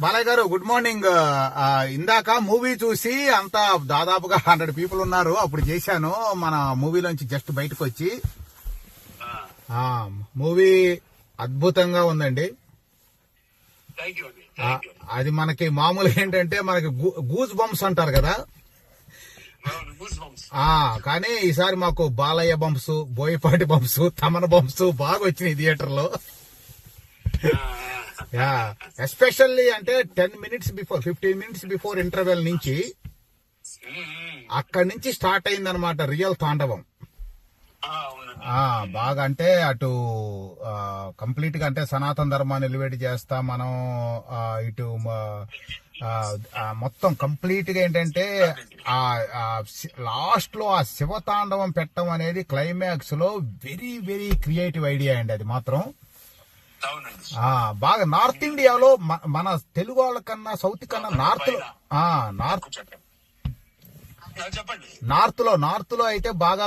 బాలయ్య గారు good morning. ఇందాక movie చూసి అంతా దాదాపుగా 100 పీపుల్ ఉన్నారు. అప్పుడు చేశాను మన మూవీలోంచి జస్ట్ బయటకు వచ్చి. మూవీ అద్భుతంగా ఉందండి. అది మనకి మామూలుగా ఏంటంటే మనకి గూజ్ బంప్స్ అంటారు కదా, కానీ ఈసారి మాకు Balayya bumps, Boyapati bumps, Thaman bumps బాగా వచ్చినాయి థియేటర్ లో. ఎస్పెషల్లీ అంటే 10 minutes before 15 minutes before interval నుంచి అక్కడి నుంచి స్టార్ట్ అయిందనమాట రియల్ తాండవం. బాగా అంటే అటు కంప్లీట్ గా అంటే సనాతన ధర్మాన్ని ఎలివేట్ చేస్తా మనం, ఇటు మొత్తం కంప్లీట్ గా ఏంటంటే లాస్ట్ లో ఆ శివతాండవం పెట్టడం అనేది క్లైమాక్స్ లో వెరీ వెరీ క్రియేటివ్ ఐడియా అండి. అది మాత్రం బాగా నార్త్ ఇండియాలో మన తెలుగు వాళ్ళ కన్నా సౌత్ కన్నా నార్త్ లో అయితే బాగా